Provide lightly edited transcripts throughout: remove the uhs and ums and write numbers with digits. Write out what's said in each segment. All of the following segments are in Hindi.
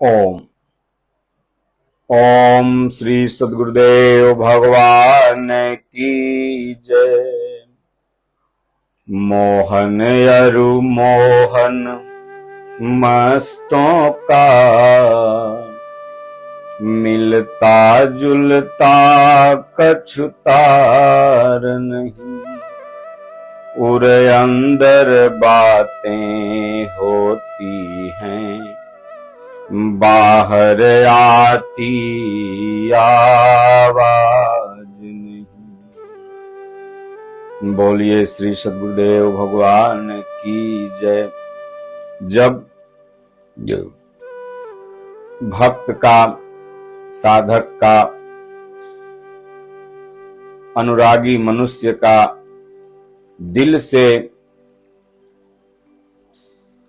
ओम ओम श्री सद्गुरुदेव भगवान की जय। मोहन अरु मोहन मस्तों का मिलता जुलता कछु तार नहीं। उर अंदर बातें होती हैं, बाहर आती आवाज नहीं। बोलिए श्री सद्गुरुदेव भगवान की जय। जब भक्त का, साधक का, अनुरागी मनुष्य का दिल से,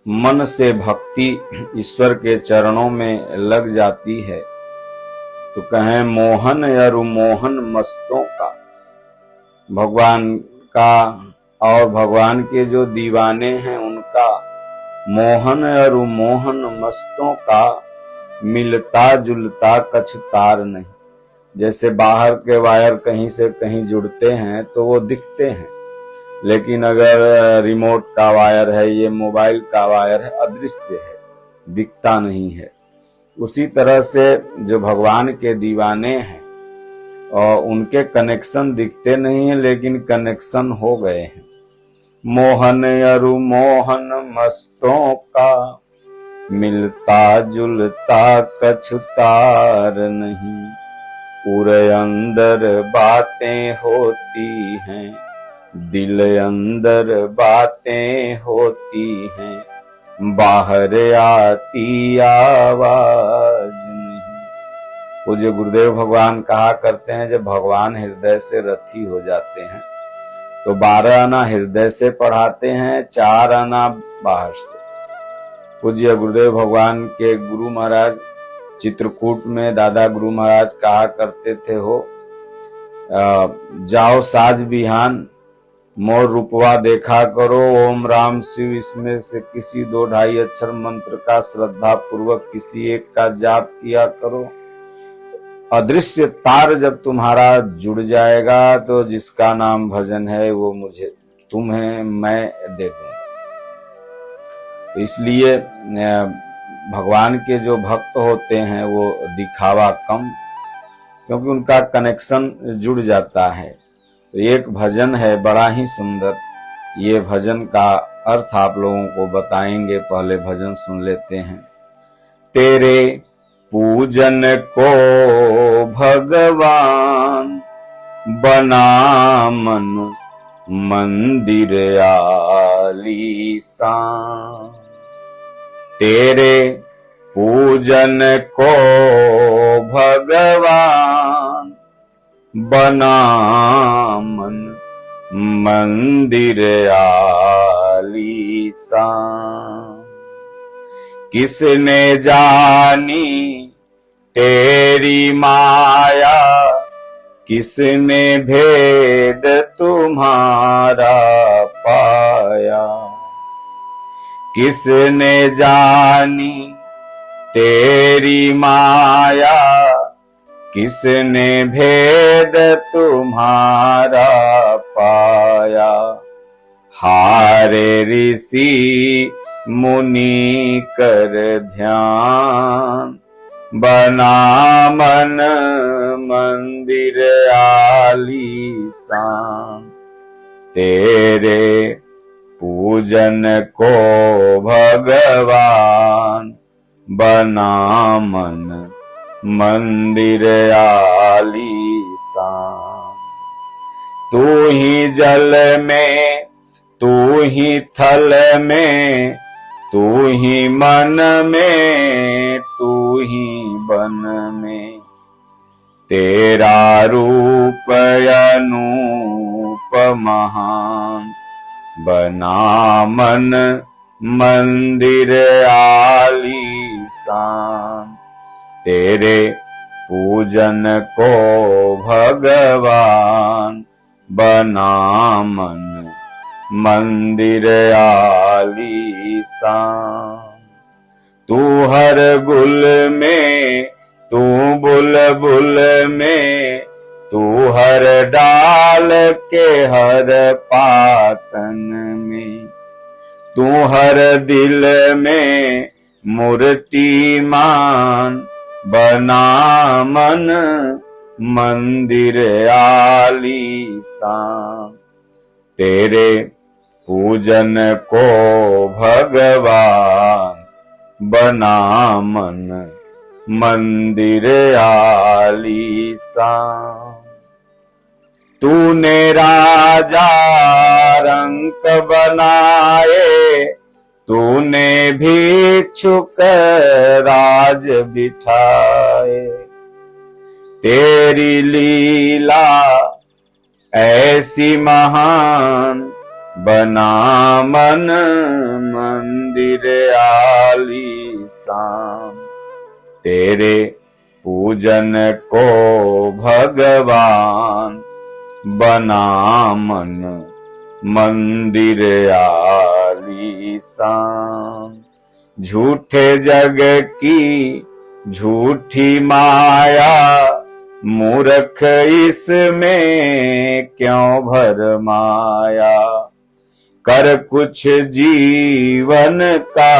मन से भक्ति ईश्वर के चरणों में लग जाती है तो कहें मोहन अरु मोहन मस्तों का। भगवान का और भगवान के जो दीवाने हैं उनका मोहन अरु मोहन मस्तों का मिलता जुलता कछ तार नहीं। जैसे बाहर के वायर कहीं से कहीं जुड़ते हैं तो वो दिखते हैं, लेकिन अगर रिमोट का वायर है, ये मोबाइल का वायर है, अदृश्य है, दिखता नहीं है। उसी तरह से जो भगवान के दीवाने हैं और उनके कनेक्शन दिखते नहीं है, लेकिन कनेक्शन हो गए हैं। मोहन अरु मोहन मस्तों का मिलता जुलता कछु तार नहीं। पूरे अंदर बातें होती हैं, दिल अंदर बातें होती हैं, बाहर आती आवाज नहीं। पूज्य गुरुदेव भगवान कहा करते हैं, जब भगवान हृदय से रथी हो जाते हैं तो 12 आना हृदय से पढ़ाते हैं, 4 आना बाहर से। पूज्य गुरुदेव भगवान के गुरु महाराज चित्रकूट में दादा गुरु महाराज कहा करते थे, हो जाओ साज बिहान मोर रूपवा देखा करो, ओम राम शिव इसमें से किसी 2-2.5 अक्षर मंत्र का श्रद्धा पूर्वक किसी एक का जाप किया करो। अदृश्य तार जब तुम्हारा जुड़ जाएगा तो जिसका नाम भजन है वो मुझे, तुम्हें मैं दे दूंगा। इसलिए भगवान के जो भक्त होते हैं वो दिखावा कम, क्योंकि उनका कनेक्शन जुड़ जाता है। तो एक भजन है बड़ा ही सुंदर, ये भजन का अर्थ आप लोगों को बताएंगे, पहले भजन सुन लेते हैं। तेरे पूजन को भगवान बना मन मंदिर आलीशान। तेरे पूजन को भगवान बना मन मंदिर आलीशान। किसने जानी तेरी माया, किसने भेद तुम्हारा पाया। किसने जानी तेरी माया, किसने भेद तुम्हारा पाया। हारे ऋषि मुनि कर ध्यान, बना मन मंदिर आलीशान। तेरे पूजन को भगवान बना मन मंदिर आलीशान। तू ही जल में, तू ही थल में, तू ही मन में, तू ही बन में। तेरा रूप अनूप महान, बना मन मंदिर आलीशान। तेरे पूजन को भगवान बना मन मंदिर आलीशान। तू हर गुल में, तू बुलबुल में, तू हर डाल के हर पातन में, तू हर दिल में मूर्तिमान बना मन मंदिर आलीशान। तेरे पूजन को भगवान बना मन मंदिर आलीशान। तूने राजा रंक बनाए, तूने भिक्षुक राज बिठाए। तेरी लीला ऐसी महान बना मन मंदिर आलीशान। तेरे पूजन को भगवान बना मन मंदिर आलीशान। झूठे जग की झूठी माया, मूर्ख इसमें क्यों भरमाया। कर कुछ जीवन का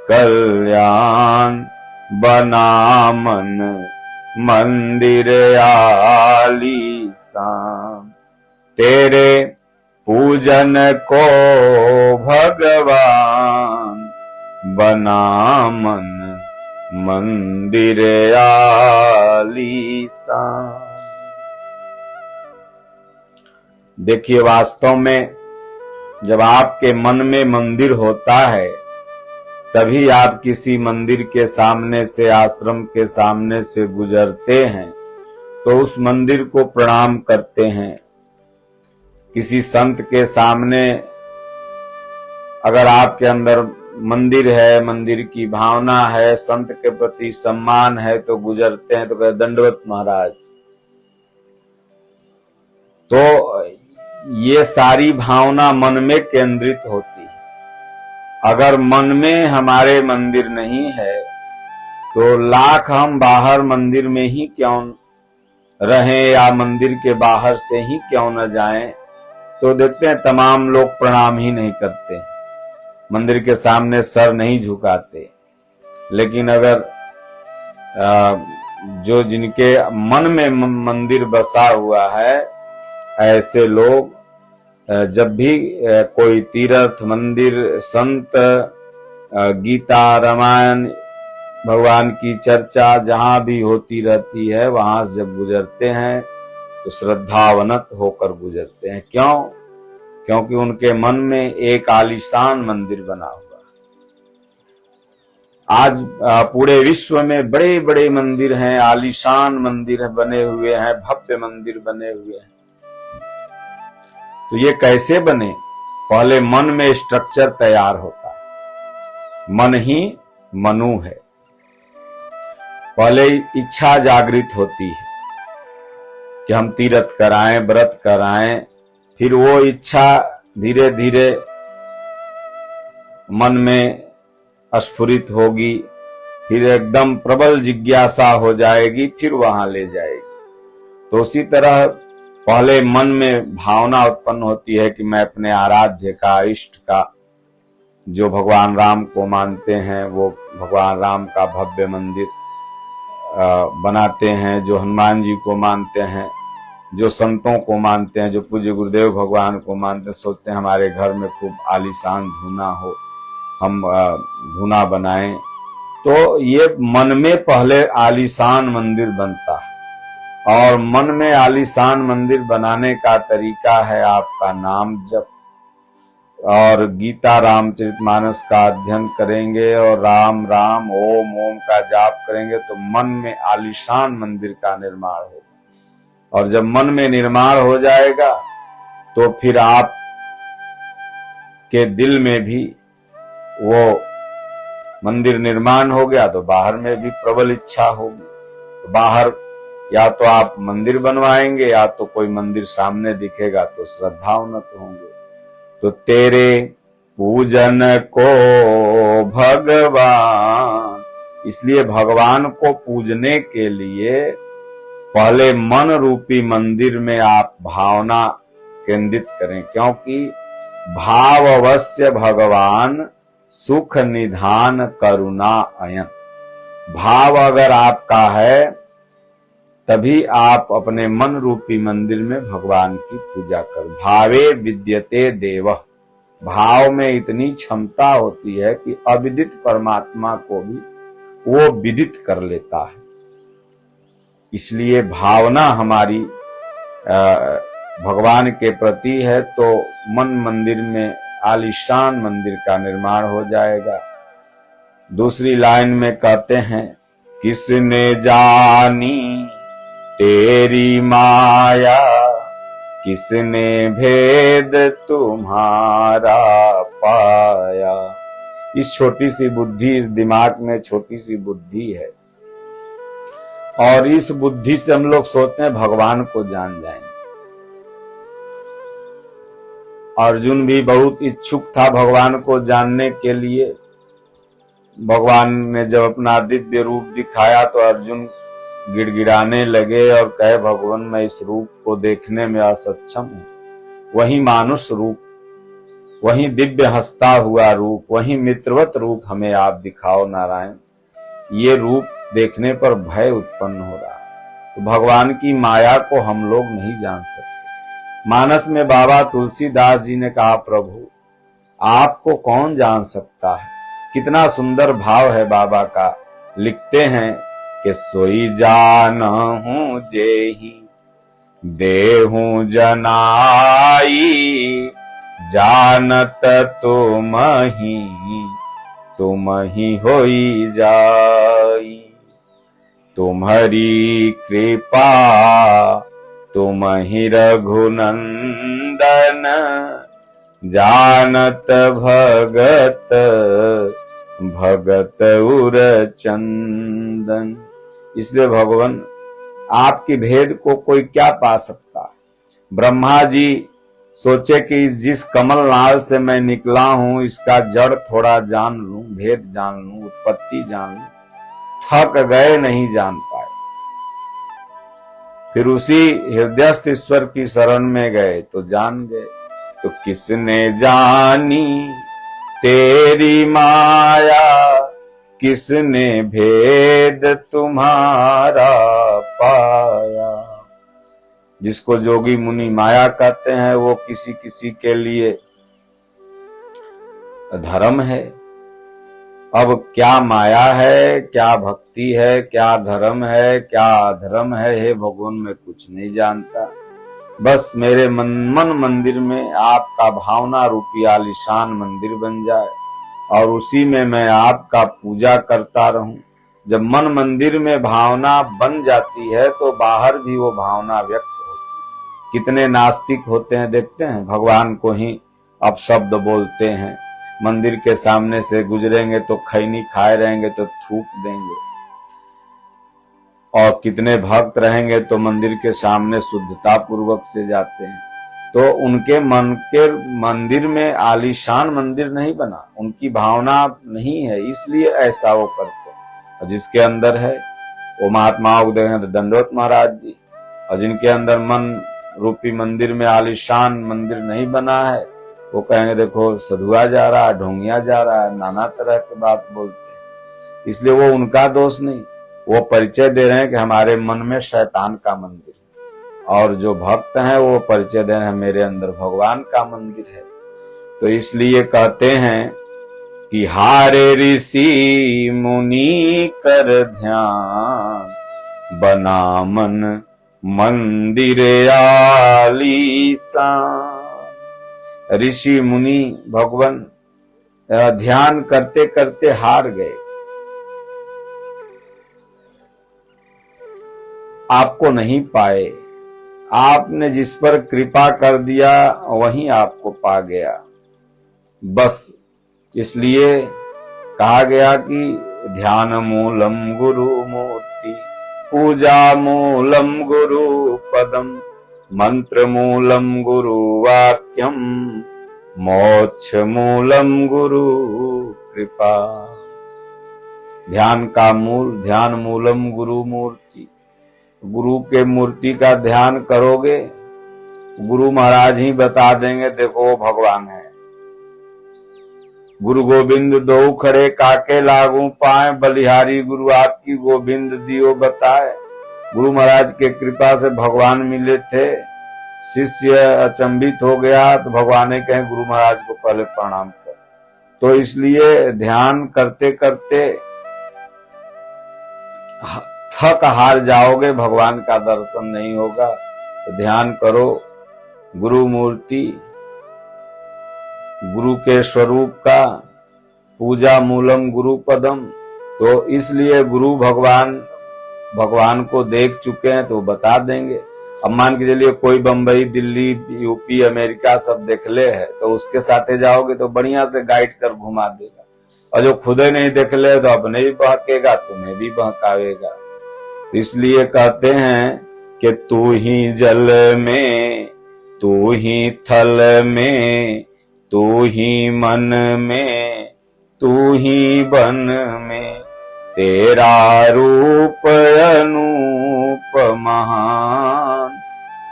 कल्याण बना मन मंदिर आलीशान। तेरे पूजन को भगवान बना मन मंदिर आलीशान। देखिए, वास्तव में जब आपके मन में मंदिर होता है तभी आप किसी मंदिर के सामने से, आश्रम के सामने से गुजरते हैं तो उस मंदिर को प्रणाम करते हैं। किसी संत के सामने अगर आपके अंदर मंदिर है, मंदिर की भावना है, संत के प्रति सम्मान है तो गुजरते हैं तो कहते दंडवत महाराज। तो ये सारी भावना मन में केंद्रित होती है। अगर मन में हमारे मंदिर नहीं है तो लाख हम बाहर मंदिर में ही क्यों रहें या मंदिर के बाहर से ही क्यों न जाएं, तो देखते हैं तमाम लोग प्रणाम ही नहीं करते, मंदिर के सामने सर नहीं झुकाते। लेकिन अगर जो जिनके मन में मंदिर बसा हुआ है, ऐसे लोग जब भी कोई तीर्थ, मंदिर, संत, गीता, रामायण, भगवान की चर्चा जहां भी होती रहती है वहां से जब गुजरते हैं तो श्रद्धावनत होकर गुजरते हैं। क्यों? क्योंकि उनके मन में एक आलीशान मंदिर बना हुआ। आज पूरे विश्व में बड़े बड़े मंदिर हैं, आलीशान मंदिर बने हुए हैं, भव्य मंदिर बने हुए हैं। तो ये कैसे बने? पहले मन में स्ट्रक्चर तैयार होता है। मन ही मनु है। पहले इच्छा जागृत होती है कि हम तीर्थ कराएं, व्रत कराएं। फिर वो इच्छा धीरे धीरे मन में स्फुरित होगी, फिर एकदम प्रबल जिज्ञासा हो जाएगी, फिर वहां ले जाएगी। तो उसी तरह पहले मन में भावना उत्पन्न होती है कि मैं अपने आराध्य का, इष्ट का, जो भगवान राम को मानते हैं वो भगवान राम का भव्य मंदिर बनाते हैं, जो हनुमान जी को मानते हैं, जो संतों को मानते हैं, जो पूज्य गुरुदेव भगवान को मानते हैं, सोचते हैं हमारे घर में खूब आलीशान धूना हो, हम धूना बनाएं। तो ये मन में पहले आलीशान मंदिर बनता है। और मन में आलीशान मंदिर बनाने का तरीका है आपका नाम जप और गीता, रामचरितमानस का अध्ययन करेंगे और राम राम ओम ओम का जाप करेंगे तो मन में आलीशान मंदिर का निर्माण होगा। और जब मन में निर्माण हो जाएगा तो फिर आप के दिल में भी वो मंदिर निर्माण हो गया तो बाहर में भी प्रबल इच्छा होगी। तो बाहर या तो आप मंदिर बनवाएंगे या तो कोई मंदिर सामने दिखेगा तो श्रद्धावनत होंगे। तो तेरे पूजन को भगवान। इसलिए भगवान को पूजने के लिए पहले मन रूपी मंदिर में आप भावना केंद्रित करें, क्योंकि भाव अवश्य भगवान सुख निधान करुणा अयन। भाव अगर आपका है तभी आप अपने मन रूपी मंदिर में भगवान की पूजा कर। भावे विद्यते देवः। भाव में इतनी क्षमता होती है कि अविदित परमात्मा को भी वो विदित कर लेता है। इसलिए भावना हमारी भगवान के प्रति है तो मन मंदिर में आलीशान मंदिर का निर्माण हो जाएगा। दूसरी लाइन में कहते हैं, किसने जानी तेरी माया, किसने भेद तुम्हारा पाया। इस छोटी सी बुद्धि, इस दिमाग में छोटी सी बुद्धि है और इस बुद्धि से हम लोग सोचते हैं भगवान को जान जाएंगे। अर्जुन भी बहुत इच्छुक था भगवान को जानने के लिए। भगवान ने जब अपना दिव्य रूप दिखाया तो अर्जुन गिड़गिड़ाने लगे और कहे, भगवान मैं इस रूप को देखने में असक्षम हूं। वही मानुष रूप, वही दिव्य हंसता हुआ रूप, वही मित्रवत रूप हमें आप दिखाओ नारायण। ये रूप देखने पर भय उत्पन्न हो रहा है। तो भगवान की माया को हम लोग नहीं जान सकते। मानस में बाबा तुलसीदास जी ने कहा, प्रभु आपको कौन जान सकता है। कितना सुंदर भाव है बाबा का। लिखते हैं कि सोई जानहूं जेहि देहूं जनाई, जानत तुम ही होई जाई। तुम्हारी कृपा तुम ही रघुनंदन, जानत भगत भगत उर चंदन। इसलिए भगवान आपकी भेद को कोई क्या पा सकता। ब्रह्मा जी सोचे कि जिस कमल नाल से मैं निकला हूं इसका जड़ थोड़ा जान लूं, भेद जान लूं, उत्पत्ति जान लूं। थक गए, नहीं जान पाए। फिर उसी हृदयस्थ ईश्वर की शरण में गए तो जान गए। तो किसने जानी तेरी माया, किसने भेद तुम्हारा पाया। जिसको जोगी मुनि माया कहते हैं वो किसी किसी के लिए धर्म है। अब क्या माया है, क्या भक्ति है, क्या धर्म है, क्या अधर्म है, हे भगवान मैं कुछ नहीं जानता। बस मेरे मन मंदिर में आपका भावना रूपी आलीशान मंदिर बन जाए और उसी में मैं आपका पूजा करता रहूं। जब मन मंदिर में भावना बन जाती है तो बाहर भी वो भावना व्यक्त होती है। कितने नास्तिक होते हैं देखते हैं, भगवान को ही अपशब्द बोलते हैं। मंदिर के सामने से गुजरेंगे तो खैनी खाए रहेंगे तो थूक देंगे, और कितने भक्त रहेंगे तो मंदिर के सामने शुद्धता पूर्वक से जाते हैं। तो उनके मन के मंदिर में आलीशान मंदिर नहीं बना, उनकी भावना नहीं है, इसलिए ऐसा वो करते हैं। और जिसके अंदर है वो महात्माओं को देखें दंडोत महाराज जी, और जिनके अंदर मन रूपी मंदिर में आलीशान मंदिर नहीं बना है वो कहेंगे देखो सधुआ जा रहा है, ढोंगिया जा रहा है, नाना तरह की बात बोलते हैं। इसलिए वो उनका दोष नहीं, वो परिचय दे रहे हैं कि हमारे मन में शैतान का मंदिर है, और जो भक्त हैं वो परिचय दे रहे हैं मेरे अंदर भगवान का मंदिर है। तो इसलिए कहते हैं कि हारे ऋषि मुनि कर ध्यान, बना मन मंदिर आलीशान। ऋषि मुनि भगवान ध्यान करते करते हार गए, आपको नहीं पाए। आपने जिस पर कृपा कर दिया वही आपको पा गया। बस इसलिए कहा गया कि ध्यान मूलम गुरु मूर्ति, पूजा मूलम गुरु पदम, मंत्र मूलम गुरु वाक्यम, मोक्ष मूलम गुरु कृपा। ध्यान का मूल, ध्यान मूलम गुरु मूर्ति। गुरु के मूर्ति का ध्यान करोगे, गुरु महाराज ही बता देंगे देखो वो भगवान है। गुरु गोविंद दो खड़े काके लागू पाए, बलिहारी गुरु आपकी गोविंद दियो बताए। गुरु महाराज के कृपा से भगवान मिले थे। शिष्य अचंभित हो गया तो भगवान ने कहे गुरु महाराज को पहले प्रणाम कर। तो इसलिए ध्यान करते करते थक हार जाओगे, भगवान का दर्शन नहीं होगा। तो ध्यान करो गुरु मूर्ति, गुरु के स्वरूप का, पूजा मूलम गुरु पदम। तो इसलिए गुरु भगवान को देख चुके हैं तो बता देंगे। अब मान के चलिए कोई बंबई, दिल्ली, यूपी, अमेरिका सब देख ले है तो उसके साथे जाओगे तो बढ़िया से गाइड कर घुमा देगा। और जो खुद ही नहीं देख ले तो अपने भी बहकेगा, तुम्हें भी बहकावेगा। इसलिए कहते हैं कि तू ही जल में, तू ही थल में, तू ही मन में, तू ही बन में, तेरा रूप अनूप महान,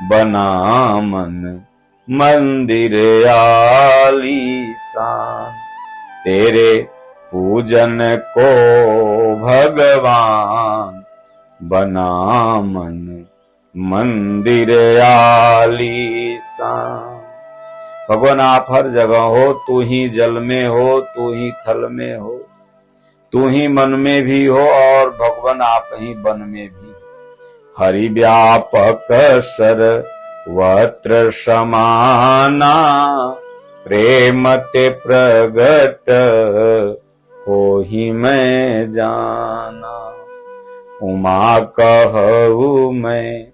बना मन मंदिर आलीशान। तेरे पूजन को भगवान, बना मन मंदिर आलीशान। भगवान आप हर जगह हो, तू ही जल में हो, तू ही थल में हो, तू ही मन में भी हो और भगवान आप ही वन में भी। हरि व्यापक सर्वत्र समाना, प्रेम ते प्रगट हो ही मैं जाना। उमा कहूँ मैं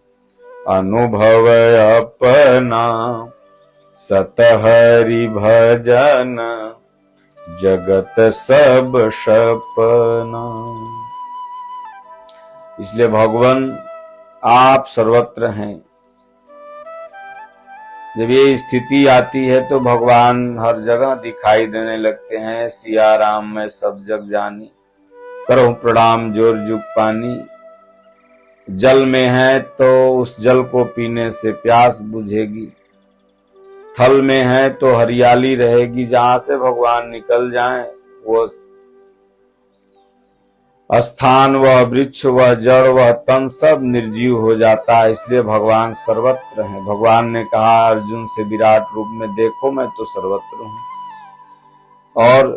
अनुभव अपना, सतहरि भजन जगत सब सपना। इसलिए भगवान आप सर्वत्र हैं। जब ये स्थिति आती है तो भगवान हर जगह दिखाई देने लगते हैं। सिया राम मैं सब जग जानी, करो प्रणाम जोर जुग पानी। जल में है तो उस जल को पीने से प्यास बुझेगी, थल में है तो हरियाली रहेगी। जहां से भगवान निकल जाएं वो स्थान, वह वृक्ष, वह जड़, वह तन सब निर्जीव हो जाता है। इसलिए भगवान सर्वत्र है। भगवान ने कहा अर्जुन से विराट रूप में, देखो मैं तो सर्वत्र हूं। और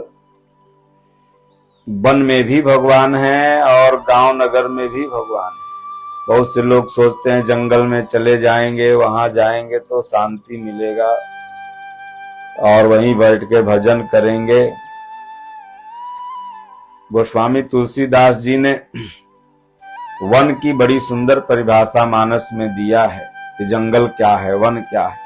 वन में भी भगवान है और गांव नगर में भी भगवान है। बहुत से लोग सोचते हैं जंगल में चले जाएंगे, वहां जाएंगे तो शांति मिलेगा और वहीं बैठ के भजन करेंगे। गोस्वामी तुलसीदास जी ने वन की बड़ी सुंदर परिभाषा मानस में दिया है कि जंगल क्या है, वन क्या है।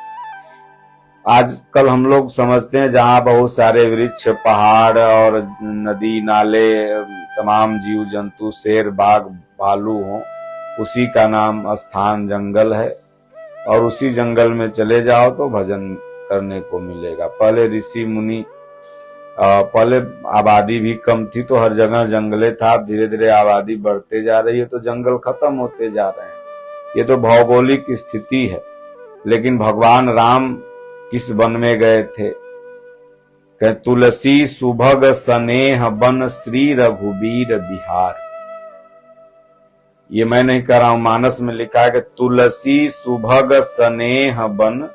आजकल हम लोग समझते हैं जहां बहुत सारे वृक्ष, पहाड़ और नदी नाले, तमाम जीव जंतु, शेर बाघ भालू हो, उसी का नाम स्थान जंगल है। और उसी जंगल में चले जाओ तो भजन करने को मिलेगा। पहले ऋषि मुनि, पहले आबादी भी कम थी तो हर जगह जंगले था। अब धीरे धीरे आबादी बढ़ते जा रही है तो जंगल खत्म होते जा रहे हैं। ये तो भौगोलिक स्थिति है। लेकिन भगवान राम किस वन में गए थे? कह तुलसी सुभग सनेह बन, श्री रघुबीर बिहार। ये मैं नहीं कर रहा हूं, मानस में लिखा है कि तुलसी सुभग सनेह बन,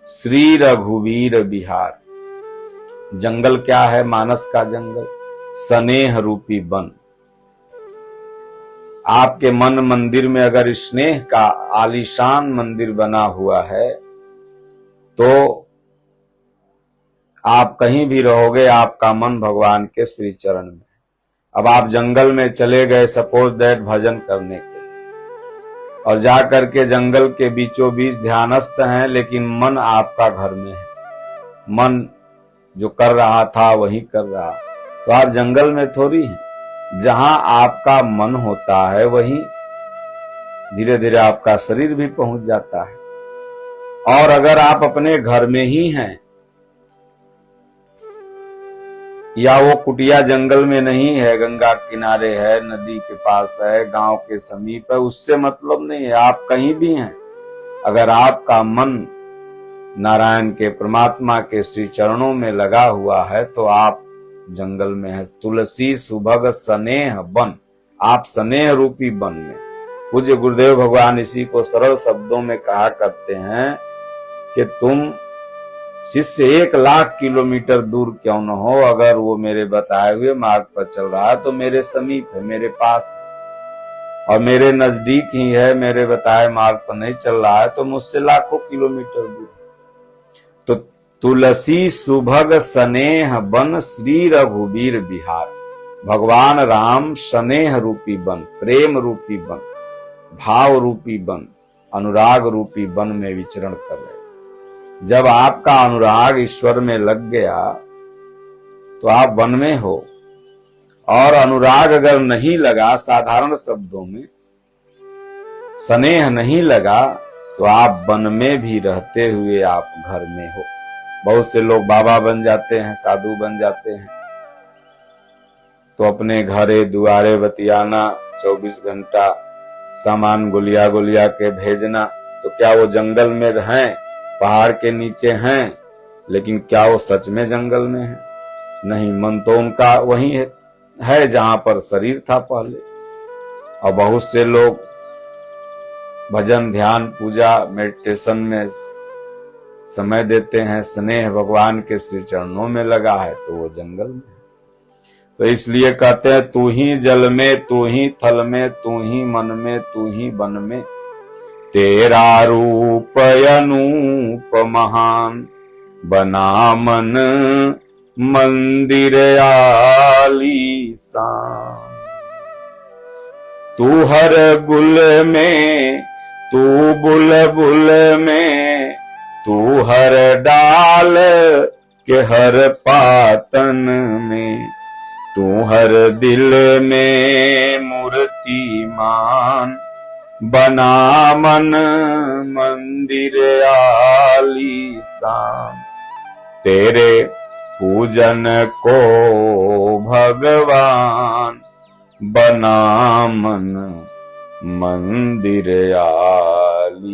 श्री रघुबीर बिहार। जंगल क्या है? मानस का जंगल, स्नेह रूपी वन। आपके मन मंदिर में अगर स्नेह का आलीशान मंदिर बना हुआ है तो आप कहीं भी रहोगे, आपका मन भगवान के श्री चरण में। अब आप जंगल में चले गए सपोज दैट भजन करने के लिए, और जाकर के जंगल के बीचों बीच ध्यानस्थ हैं, लेकिन मन आपका घर में है। मन जो कर रहा था वही कर रहा, तो आप जंगल में थोड़ी हैं। जहां आपका मन होता है वहीं धीरे धीरे आपका शरीर भी पहुंच जाता है। और अगर आप अपने घर में ही हैं या वो कुटिया जंगल में नहीं है, गंगा किनारे है, नदी के पास है, गांव के समीप है, उससे मतलब नहीं है। आप कहीं भी हैं, अगर आपका मन नारायण के, परमात्मा के श्री चरणों में लगा हुआ है तो आप जंगल में है। तुलसी सुभग स्नेह बन, आप स्नेह रूपी वन में। पूज्य गुरुदेव भगवान इसी को सरल शब्दों में कहा करते हैं कि तुम शिष्य 1,00,000 किलोमीटर दूर क्यों न हो, अगर वो मेरे बताए हुए मार्ग पर चल रहा है तो मेरे समीप है, मेरे पास है, और मेरे नजदीक ही है, मेरे बताए मार्ग पर नहीं चल रहा है तो मुझसे लाखों किलोमीटर दूर। तो तुलसी सुभग स्नेह बन श्री रघुवीर बिहार। भगवान राम स्नेह रूपी बन, प्रेम रूपी बन, भाव रूपी बन, अनुराग रूपी बन में विचरण कर रहे। जब आपका अनुराग ईश्वर में लग गया तो आप वन में हो, और अनुराग अगर नहीं लगा, साधारण शब्दों में स्नेह नहीं लगा, तो आप वन में भी रहते हुए आप घर में हो। बहुत से लोग बाबा बन जाते हैं, साधु बन जाते हैं, तो अपने घरे दुआरे बतियाना, 24 घंटा सामान गुलिया गुलिया के भेजना, तो क्या वो जंगल में रहें, पहाड़ के नीचे हैं, लेकिन क्या वो सच में जंगल में है? नहीं, मन तो उनका वही है जहां पर शरीर था पहले। और बहुत से लोग भजन, ध्यान, पूजा, मेडिटेशन में समय देते हैं, स्नेह भगवान के श्री चरणों में लगा है, तो वो जंगल में। तो इसलिए कहते हैं, तू ही जल में, तू ही थल में, तू ही मन में, तू ही वन में, तेरा रूप अनूप महान, बना मन मंदिर आलीशान। तू हर गुल में, तू बुलबुल में, तू हर डाल के हर पातन में, तू हर दिल में मूर्तिमान, बना मन मंदिर आलीशान। तेरे पूजन को भगवान, बना मन मंदिर आलीशान।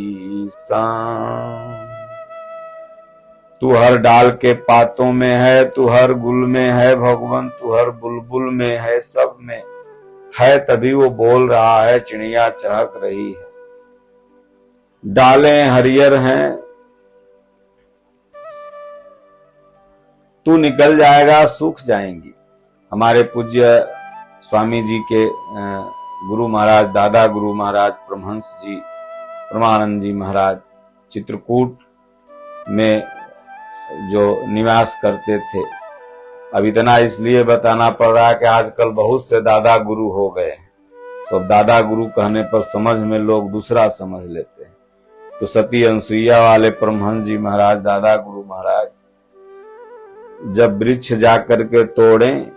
तू हर डाल के पातों में है, तू हर गुल में है भगवान, तू हर बुलबुल में है, सब में है, तभी वो बोल रहा है, चिड़िया चहक रही है, डालें हरियर हैं। तू निकल जाएगा, सूख जाएंगी। हमारे पूज्य स्वामी जी के गुरु महाराज, दादा गुरु महाराज परमहंस जी, परमानंद जी महाराज चित्रकूट में जो निवास करते थे। अब इतना इसलिए बताना पड़ रहा है कि आजकल बहुत से दादा गुरु हो गए हैं, तो दादा गुरु कहने पर समझ में लोग दूसरा समझ लेते हैं। तो सती अनसुईया वाले परमहंस जी महाराज, दादा गुरु महाराज, जब वृक्ष जाकर के तोड़े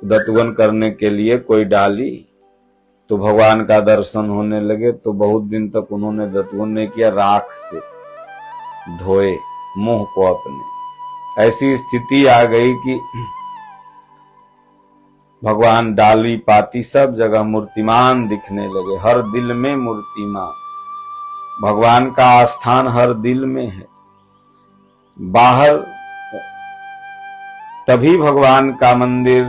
दत्तवन करने के लिए कोई डाली, तो भगवान का दर्शन होने लगे, तो बहुत दिन तक उन्होंने दत्तवन नहीं किया, राख से धोए मुंह को अपने। ऐसी स्थिति आ गई कि भगवान डाली पाती सब जगह मूर्तिमान दिखने लगे, हर दिल में मूर्तिमान। भगवान का स्थान हर दिल में है। बाहर तभी भगवान का मंदिर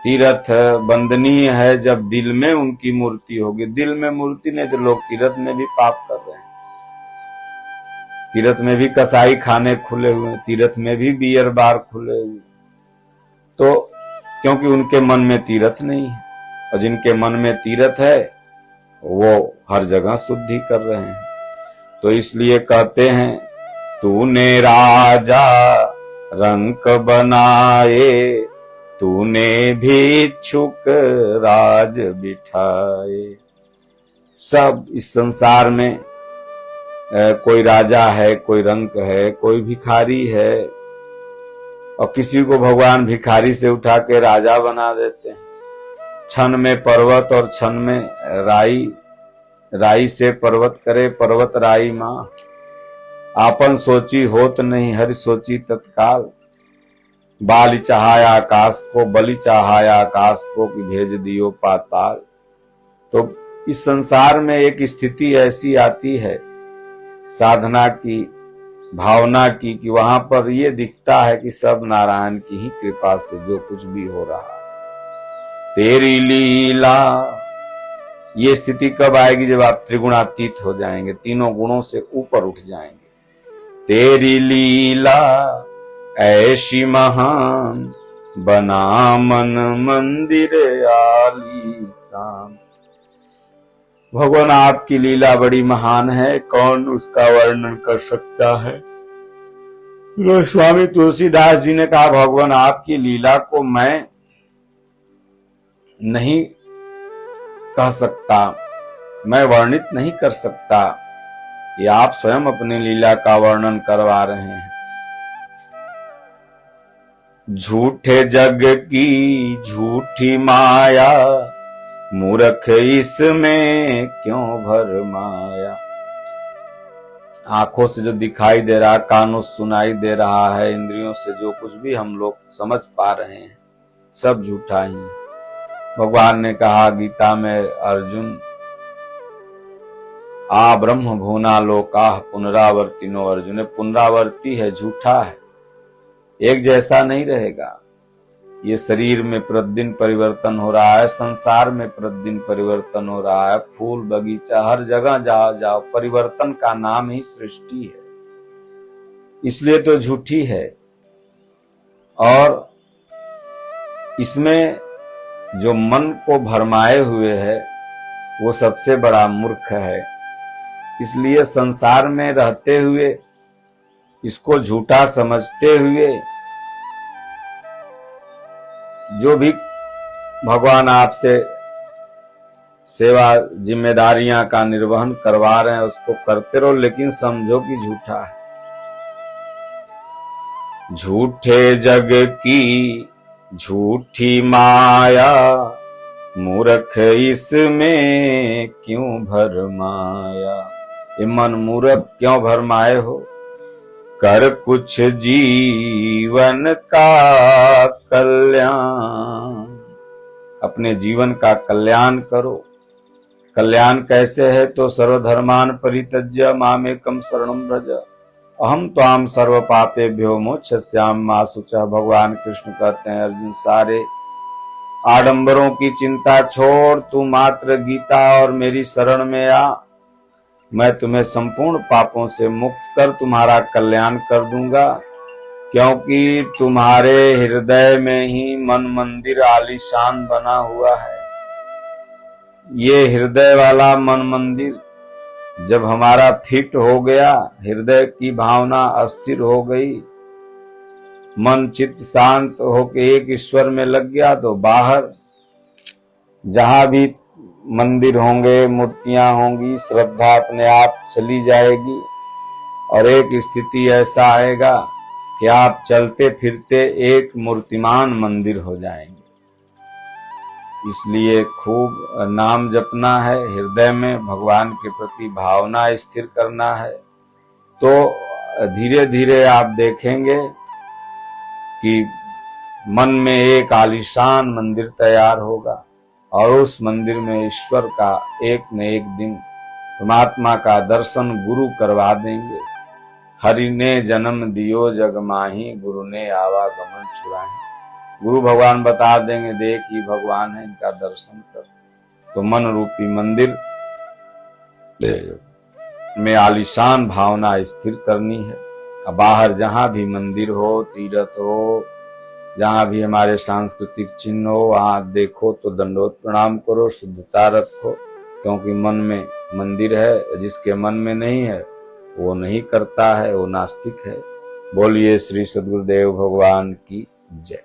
तीर्थ वंदनीय है जब दिल में उनकी मूर्ति होगी। दिल में मूर्ति नहीं तो लोग तीर्थ में भी पाप कर रहे हैं, तीर्थ में भी कसाई खाने खुले हुए, तीर्थ में भी बियर बार खुले हुए, तो क्योंकि उनके मन में तीर्थ नहीं है। और जिनके मन में तीर्थ है वो हर जगह शुद्धि कर रहे हैं। तो इसलिए कहते हैं, तूने राजा रंक बनाए, तूने भिक्षुक राज बिठाए। सब इस संसार में कोई राजा है, कोई रंक है, कोई भिखारी है, और किसी को भगवान भिखारी से उठा के राजा बना देते हैं। क्षण में पर्वत और क्षण में राई, राई से पर्वत करे पर्वत राई माँ। आपन सोची होत नहीं, हरि सोची तत्काल। बाली चाहाया आकाश को, बलि चाहाया आकाश को कि भेज दियो पाताल। तो इस संसार में एक स्थिति ऐसी आती है साधना की, भावना की, कि वहां पर ये दिखता है कि सब नारायण की ही कृपा से जो कुछ भी हो रहा है। तेरी लीला, ये स्थिति कब आएगी? जब आप त्रिगुणातीत हो जाएंगे, तीनों गुणों से ऊपर उठ जाएंगे। तेरी लीला ऐसी महान, बना मन मंदिर आलीशान। भगवान आपकी लीला बड़ी महान है, कौन उसका वर्णन कर सकता है। स्वामी तुलसीदास जी ने कहा, भगवान आपकी लीला को मैं नहीं कह सकता, मैं वर्णित नहीं कर सकता, ये आप स्वयं अपनी लीला का वर्णन करवा रहे हैं। झूठे जग की झूठी माया, मूर्ख इसमें क्यों भरमाया। आंखों से जो दिखाई दे रहा, कानों से सुनाई दे रहा है, इंद्रियों से जो कुछ भी हम लोग समझ पा रहे हैं, सब झूठा ही। भगवान ने कहा गीता में, अर्जुन आ ब्रह्म भुवना लोका पुनरावर्तिनो। अर्जुन, पुनरावर्ती है, झूठा है, एक जैसा नहीं रहेगा। ये शरीर में प्रतिदिन परिवर्तन हो रहा है, संसार में प्रतिदिन परिवर्तन हो रहा है, फूल बगीचा हर जगह जहां जाओ परिवर्तन का नाम ही सृष्टि है, इसलिए तो झूठी है। और इसमें जो मन को भरमाए हुए है वो सबसे बड़ा मूर्ख है। इसलिए संसार में रहते हुए, इसको झूठा समझते हुए, जो भी भगवान आपसे सेवा जिम्मेदारियां का निर्वहन करवा रहे हैं उसको करते रहो, लेकिन समझो कि झूठा है। झूठे जग की झूठी माया, मूर्ख इसमें क्यों भरमाया। ये मन मूर्ख क्यों भरमाए हो। कर कुछ जीवन का कल्याण, अपने जीवन का कल्याण करो। कल्याण कैसे है? तो सर्वधर्मान परित्यज्य मामेकम शरणं व्रज, अहम त्वाम सर्व पापेभ्यो मोक्षयिष्यामि मा शुचः। भगवान कृष्ण कहते हैं, अर्जुन सारे आडंबरों की चिंता छोड़, तू मात्र गीता और मेरी शरण में आ, मैं तुम्हें संपूर्ण पापों से मुक्त कर तुम्हारा कल्याण कर दूंगा। क्योंकि तुम्हारे हृदय में ही मन मंदिर आलीशान बना हुआ है। ये हृदय वाला मन मंदिर जब हमारा फिट हो गया, हृदय की भावना अस्थिर हो गई, मन चित्त शांत होके एक ईश्वर में लग गया, तो बाहर जहां भी मंदिर होंगे, मूर्तियां होंगी, श्रद्धा अपने आप चली जाएगी। और एक स्थिति ऐसा आएगा कि आप चलते फिरते एक मूर्तिमान मंदिर हो जाएंगे। इसलिए खूब नाम जपना है, हृदय में भगवान के प्रति भावना स्थिर करना है, तो धीरे धीरे आप देखेंगे कि मन में एक आलीशान मंदिर तैयार होगा और उस मंदिर में ईश्वर का एक न एक दिन परमात्मा का दर्शन गुरु करवा देंगे। हरि ने जन्म दियो जग माही, गुरु ने आवागमन छुड़ाए। गुरु भगवान बता देंगे, देख ही भगवान है, इनका दर्शन कर। तो मन रूपी मंदिर में आलीशान भावना स्थिर करनी है। बाहर जहां भी मंदिर हो, तीर्थ हो, जहां भी हमारे सांस्कृतिक चिन्ह हो, वहां देखो तो दंडोत प्रणाम करो, शुद्धता रखो। क्योंकि मन में मंदिर है, जिसके मन में नहीं है वो नहीं करता है, वो नास्तिक है। बोलिए श्री सद्गुरुदेव भगवान की जय।